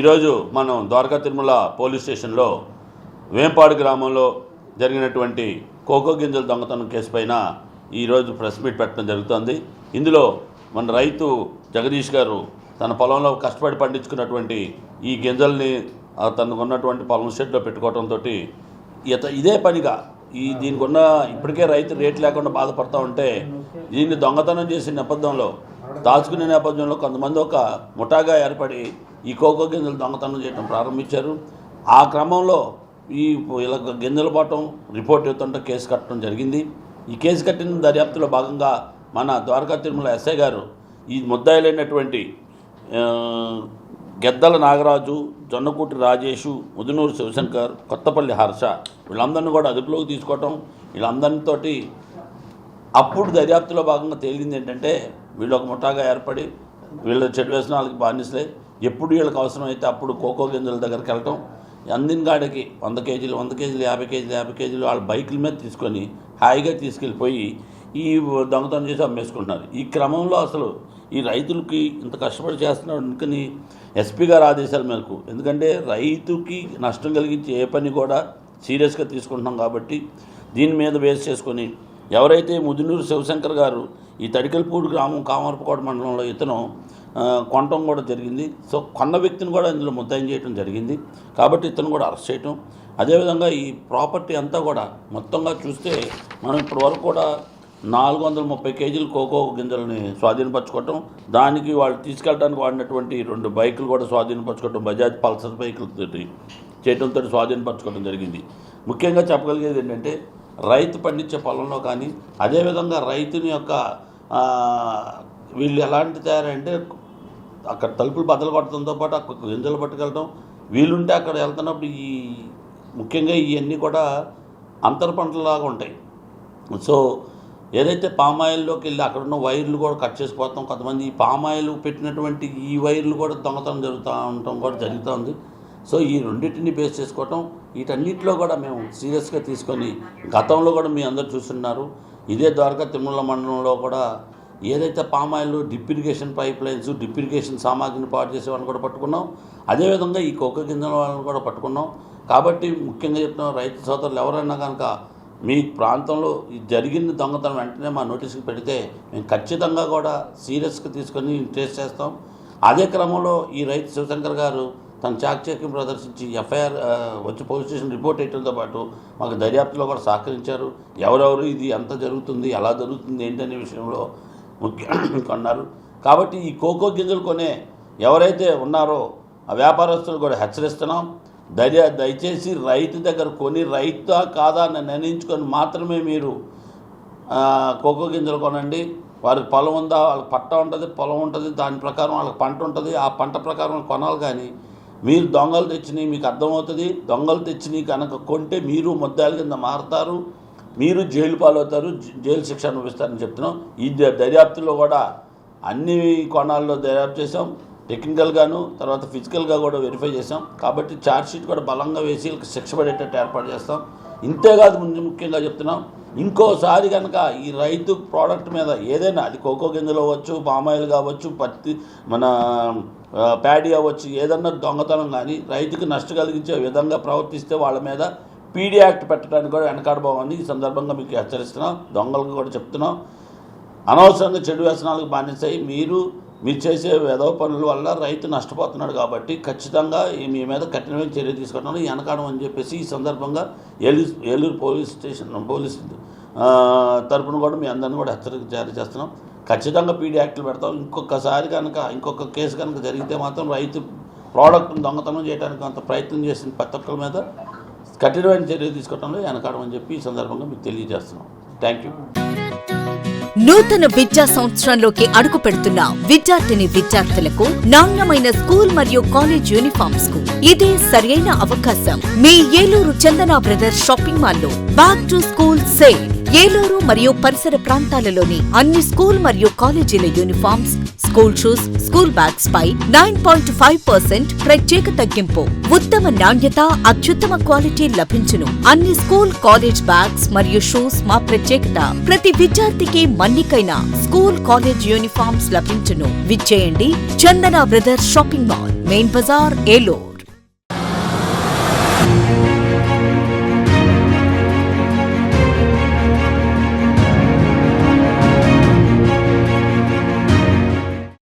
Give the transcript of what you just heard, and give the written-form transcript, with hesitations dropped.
ఈరోజు మనం ద్వారకా తిరుమల పోలీస్ స్టేషన్లో వేంపాడు గ్రామంలో జరిగినటువంటి కోకో గింజల దొంగతనం కేసు పైన ఈరోజు ప్రెస్ మీట్ పెట్టడం జరుగుతుంది. ఇందులో మన రైతు జగదీష్ గారు తన పొలంలో కష్టపడి పండించుకున్నటువంటి ఈ గింజల్ని తనకు ఉన్నటువంటి పొలం షెడ్లో పెట్టుకోవడంతో ఇదే పనిగా దీనికి ఉన్న ఇప్పటికే రైతు రేట్ లేకుండా బాధపడుతూ ఉంటే దీన్ని దొంగతనం చేసే నేపథ్యంలో దాచుకునే నేపథ్యంలో కొంతమంది ఒక ముఠాగా ఏర్పడి ఈ కోకో గింజలు దొంగతనం చేయడం ప్రారంభించారు. ఆ క్రమంలో ఇలా గింజలు పట్టడం రిపోర్ట్ ఇవ్వడంతో కేసు కట్టడం జరిగింది. ఈ కేసు కట్టిన దర్యాప్తులో భాగంగా మన ద్వారకా తిరుమల ఎస్ఐ గారు ఈ ముద్దాయిలైనటువంటి గెద్దల నాగరాజు, జొన్నకూటి రాజేషు, ముదునూరు శివశంకర్, కొత్తపల్లి హర్ష వీళ్ళందరినీ కూడా అదుపులోకి తీసుకోవటం, వీళ్ళందరితోటి అప్పుడు దర్యాప్తులో భాగంగా తేలింది ఏంటంటే వీళ్ళు ఒక ముఠాగా ఏర్పడి వీళ్ళ చెడు వ్యసనాలకి బానిసలే ఎప్పుడు వీళ్ళకి అవసరమైతే అప్పుడు కోకో గింజల దగ్గరికి వెళ్ళటం, అందిన గాడికి 100 కేజీలు 50 కేజీలు వాళ్ళ బైకుల మీద తీసుకొని హాయిగా తీసుకెళ్ళిపోయి ఈ దొంగతనం చేసి అమ్మేసుకుంటున్నారు. ఈ క్రమంలో అసలు ఈ రైతులకి ఇంత కష్టపడి చేస్తున్నారు అందుకని ఎస్పీ గారు ఆదేశాల మేరకు, ఎందుకంటే రైతుకి నష్టం కలిగించే ఏ పని కూడా సీరియస్గా తీసుకుంటున్నాం కాబట్టి దీని మీద బేస్ చేసుకొని ఎవరైతే ముదునూరు శివశంకర్ గారు ఈ తడికల్పూడి గ్రామం కామర్పకోట మండలంలో ఇతను కొనటం కూడా జరిగింది. సో కొన్న వ్యక్తిని కూడా ఇందులో ముద్దాయం చేయడం జరిగింది కాబట్టి ఇతను కూడా అరెస్ట్ చేయటం. అదేవిధంగా ఈ ప్రాపర్టీ అంతా కూడా మొత్తంగా చూస్తే మనం ఇప్పటివరకు కూడా 430 కేజీలు కోకో గింజలని స్వాధీనపరచుకోవటం, దానికి వాళ్ళు తీసుకెళ్ళడానికి వాడినటువంటి 2 బైకులు కూడా స్వాధీనపరచుకోవటం, బజాజ్ పల్సర్ బైకులతో చేయడంతో స్వాధీనపరచుకోవడం జరిగింది. ముఖ్యంగా చెప్పగలిగేది ఏంటంటే రైతు పండించే పొలంలో కానీ అదేవిధంగా రైతుని యొక్క వీళ్ళు ఎలాంటి తయారంటే అక్కడ తలుపులు బద్దలు కొట్టడంతో పాటు అక్కడ గింజలు పట్టుకెళ్ళడం, వీలుంటే అక్కడ వెళ్తున్నప్పుడు ముఖ్యంగా ఇవన్నీ కూడా అంతర పంటలాగా ఉంటాయి. సో ఏదైతే పామాయిల్లోకి వెళ్ళి అక్కడ ఉన్న వైర్లు కూడా కట్ చేసిపోతాం, కొంతమంది ఈ పామాయిల్ పెట్టినటువంటి ఈ వైర్లు కూడా దొంగతనం ఉండటం కూడా జరుగుతుంది. సో ఈ రెండింటిని బేస్ చేసుకోవటం, వీటన్నిటిలో కూడా మేము సీరియస్గా తీసుకొని గతంలో కూడా మీ అందరూ చూస్తున్నారు. ఇదే ద్వారకా తిరుమల మండలంలో కూడా ఏదైతే palm oil drip irrigation pipe lines, drip irrigation సామాగ్రిని పాటు చేసే వాళ్ళని కూడా పట్టుకున్నాం. అదేవిధంగా ఈ కోకో గింజల వాళ్ళని కూడా పట్టుకున్నాం. కాబట్టి ముఖ్యంగా చెప్తున్నాం, రైతు సోదరులు ఎవరైనా కనుక మీ ప్రాంతంలో జరిగిన దొంగతనం వెంటనే మా నోటీస్కి పెడితే మేము ఖచ్చితంగా కూడా సీరియస్గా తీసుకొని ట్రేస్ చేస్తాం. అదే క్రమంలో ఈ రైతు శివశంకర్ గారు తన చాకచక్యం ప్రదర్శించి ఎఫ్ఐఆర్ వచ్చి పోలీస్ స్టేషన్ రిపోర్ట్ వేయడంతో పాటు మాకు దర్యాప్తులో కూడా సహకరించారు. ఎవరెవరు ఇది ఎంత జరుగుతుంది, ఎలా జరుగుతుంది ఏంటనే విషయంలో ముఖ్యంగా అన్నారు. కాబట్టి ఈ కోకో గింజలు కొనే ఎవరైతే ఉన్నారో ఆ వ్యాపారస్తులు కూడా హెచ్చరిస్తున్నాం, దయచేసి రైతు దగ్గర కొని రైతా కాదా అని నిర్ణయించుకొని మాత్రమే మీరు కోకో గింజలు కొనండి. వారికి పొలం ఉందా, వాళ్ళకి పట్టా ఉంటుంది, పొలం ఉంటుంది, దాని ప్రకారం వాళ్ళకి పంట ఉంటుంది, ఆ పంట ప్రకారం కొనాలి. కానీ మీరు దొంగలు తెచ్చినవి మీకు అర్థమవుతుంది, దొంగలు తెచ్చినవి కనుక కొంటే మీరు ముద్దాయిల కింద మారుతారు, మీరు జైలు పాలవుతారు, జైలు శిక్ష అనుభవిస్తారని చెప్తున్నాం. ఈ దర్యాప్తులో కూడా అన్ని కోణాల్లో దర్యాప్తు చేసాం, టెక్నికల్గాను తర్వాత ఫిజికల్గా కూడా వెరిఫై చేసాం. కాబట్టి ఛార్జ్షీట్ కూడా బలంగా వేసి శిక్ష పడేటట్టు ఏర్పాటు చేస్తాం. ఇంతేకాదు ముఖ్యంగా చెప్తున్నాం, ఇంకోసారి కనుక ఈ రైతు ప్రోడక్ట్ మీద ఏదైనా, అది కోకో గింజలు అవ్వచ్చు, పామాయిల్ కావచ్చు, పత్తి మన ప్యాడీ అవ్వచ్చు, ఏదన్నా దొంగతనం కానీ రైతుకి నష్టం కలిగించే విధంగా ప్రవర్తిస్తే వాళ్ళ మీద పీడీ యాక్ట్ పెట్టడానికి కూడా వెనకాడబోమని ఈ సందర్భంగా మీకు హెచ్చరిస్తున్నాం. దొంగలకు కూడా చెప్తున్నాం, అనవసరంగా చెడు వ్యసనాలకు బానిసాయి మీరు చేసే వెధవ పనుల వల్ల రైతు నష్టపోతున్నాడు. కాబట్టి ఖచ్చితంగా మీ మీద కఠినమైన చర్య తీసుకోవడం వెనకాడం అని చెప్పేసి ఈ సందర్భంగా ఏలూరు పోలీస్ తరపున కూడా మీ అందరిని కూడా హెచ్చరిక జారీ చేస్తున్నాం. ఖచ్చితంగా పీడీ యాక్ట్లు పెడతాం. ఇంకొక కేసు కనుక జరిగితే మాత్రం రైతు ప్రోడక్ట్ను దొంగతనం చేయడానికి అంత ప్రయత్నం చేసిన ప్రతి ఒక్కరి మీద కఠినమైన చర్య తీసుకోవడంలో వెనకాడం అని చెప్పి ఈ సందర్భంగా మీకు తెలియజేస్తున్నాం. Thank you. నూతన విద్యా సంవత్సరంలోకి అడుగు పెడుతున్న విద్యార్థులకు నాణ్యమైన స్కూల్ మరియు కాలేజ్ యూనిఫామ్స్ కు ఇదే సరైన అవకాశం. మీ Eluru Chandana brothers shopping mall లో back to school sale Eluru మరియు పరిసర ప్రాంతాలలోని అన్ని స్కూల్ మరియు కాలేజీల uniforms, school shoes, school bags పై 9.5% ప్రత్యేక తగ్గింపు. ఉత్తమ నాణ్యత, అత్యుత్తమ క్వాలిటీ లభించును. అన్ని స్కూల్, కాలేజ్ బ్యాగ్స్ మరియు షూస్ మా ప్రత్యేకత. ప్రతి విద్యార్థికి మన్నికైన స్కూల్, కాలేజ్ యూనిఫామ్స్ లభించును. విచ్చేయండి Chandana brothers shopping mall, main బజార్, ఏలూరు.